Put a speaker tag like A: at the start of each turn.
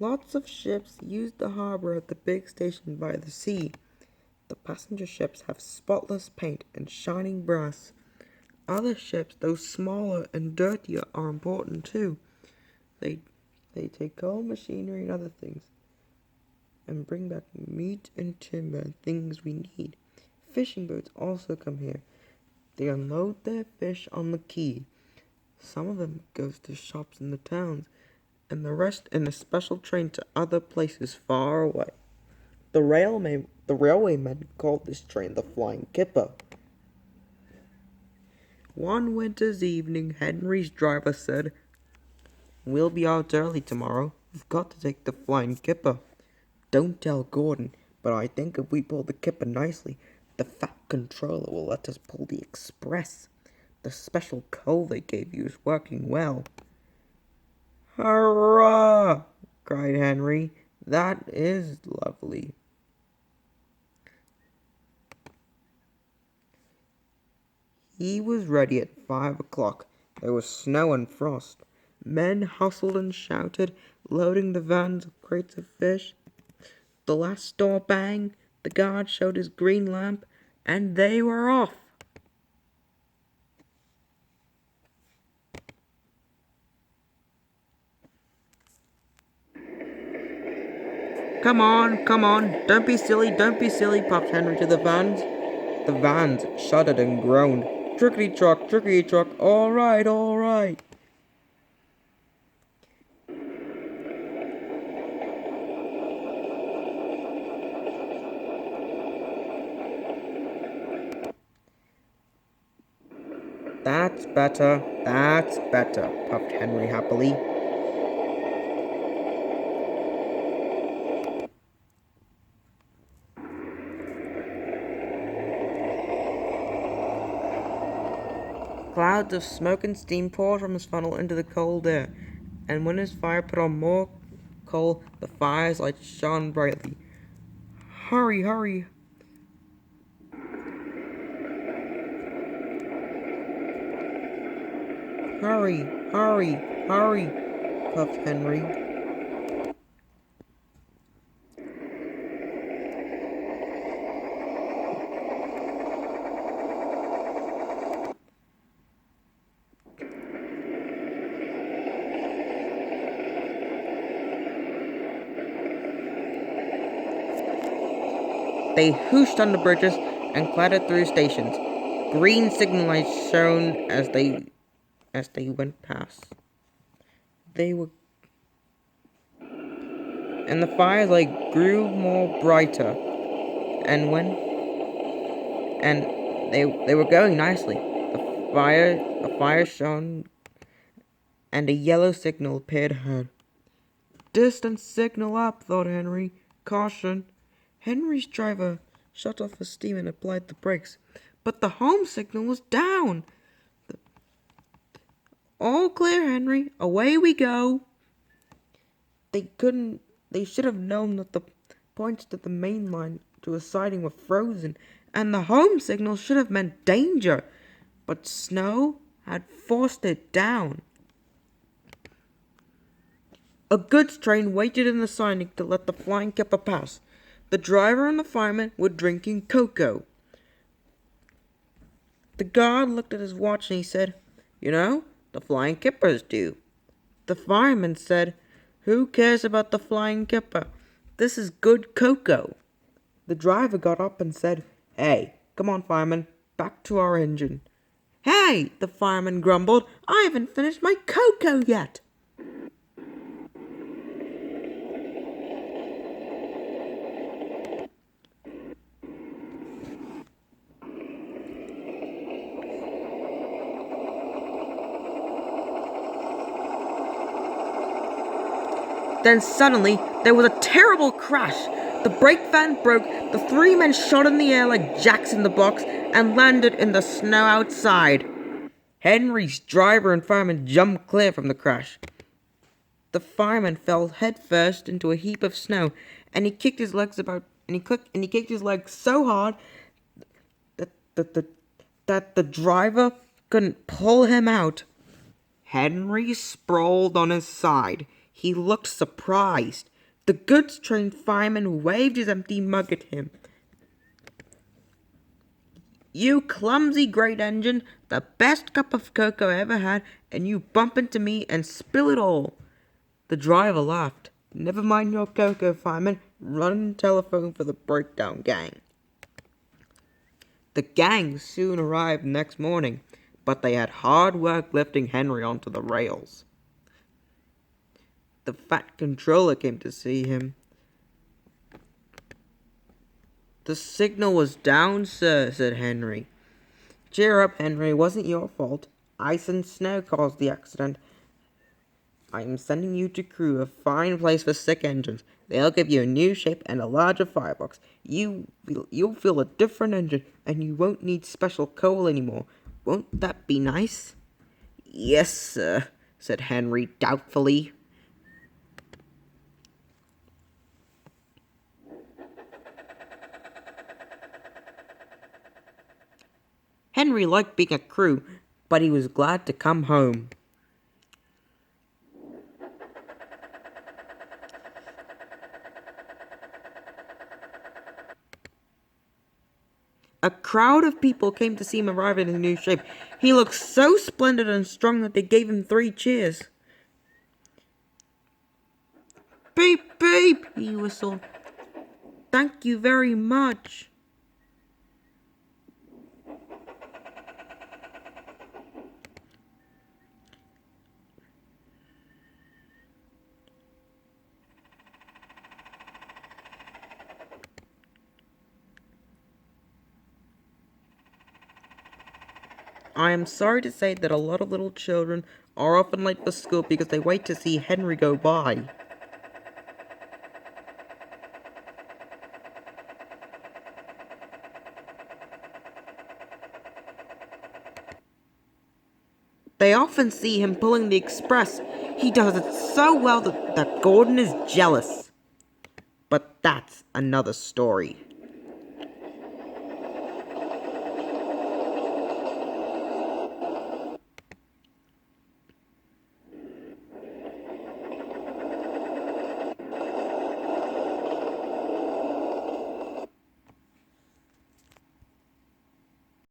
A: Lots of ships use the harbor at the big station by the sea. The passenger ships have spotless paint and shining brass. Other ships, though smaller and dirtier, are important too. They take coal, machinery, and other things, and bring back meat and timber and things we need. Fishing boats also come here. They unload their fish on the quay. Some of them goes to shops in the towns, and the rest in a special train to other places far away. The railwaymen called this train the Flying Kipper. One winter's evening, Henry's driver said, "We'll be out early tomorrow. We've got to take the Flying Kipper. Don't tell Gordon, but I think if we pull the Kipper nicely, the Fat Controller will let us pull the Express. The special coal they gave you is working well." "Hurrah!" cried Henry. "That is lovely." He was ready at 5 o'clock. There was snow and frost. Men hustled and shouted, loading the vans with crates of fish. The last door banged, the guard showed his green lamp, and they were off. Come on, don't be silly, puffed Henry to the vans. The vans shuddered and groaned. Trickety truck, all right, all right. That's better, puffed Henry happily. Clouds of smoke and steam poured from his funnel into the cold air, and when his fire put on more coal, the fire's light shone brightly. Hurry, hurry! Hurry, hurry, hurry, puffed Henry. They whooshed on the bridges and clattered through stations. Green signal lights shone as they went past. And the firelight grew more brighter, and they were going nicely. The fire shone, and a yellow signal appeared ahead. Distance signal up, thought Henry. Caution. Henry's driver shut off the steam and applied the brakes, but the home signal was down. All clear, Henry. Away we go. They should have known that the points to the main line to a siding were frozen, and the home signal should have meant danger, but snow had forced it down. A goods train waited in the siding to let the Flying Kipper pass. The driver and the fireman were drinking cocoa. The guard looked at his watch and he said, "You know, the Flying Kipper's due." The fireman said, "Who cares about the Flying Kipper? This is good cocoa." The driver got up and said, "Hey, come on, fireman, back to our engine." "Hey," the fireman grumbled, "I haven't finished my cocoa yet." Then suddenly, there was a terrible crash. The brake van broke, the three men shot in the air like jacks in the box, and landed in the snow outside. Henry's driver and fireman jumped clear from the crash. The fireman fell headfirst into a heap of snow, and he kicked his legs so hard that the driver couldn't pull him out. Henry sprawled on his side. He looked surprised. The goods-trained fireman waved his empty mug at him. "You clumsy great engine, the best cup of cocoa I ever had, and you bump into me and spill it all." The driver laughed. "Never mind your cocoa, fireman. Run and telephone for the breakdown gang." The gang soon arrived next morning, but they had hard work lifting Henry onto the rails. The fat controller came to see him. "The signal was down, sir," said Henry. "Cheer up, Henry. It wasn't your fault. Ice and snow caused the accident. I am sending you to Crew, a fine place for sick engines. They'll give you a new shape and a larger firebox. You'll feel a different engine, and you won't need special coal anymore. Won't that be nice?" "Yes, sir," said Henry doubtfully. Henry liked being at Crew, but he was glad to come home. A crowd of people came to see him arrive in his new shape. He looked so splendid and strong that they gave him 3 cheers. "Beep, beep," he whistled. "Thank you very much." I am sorry to say that a lot of little children are often late for school because they wait to see Henry go by. They often see him pulling the express. He does it so well that Gordon is jealous. But that's another story.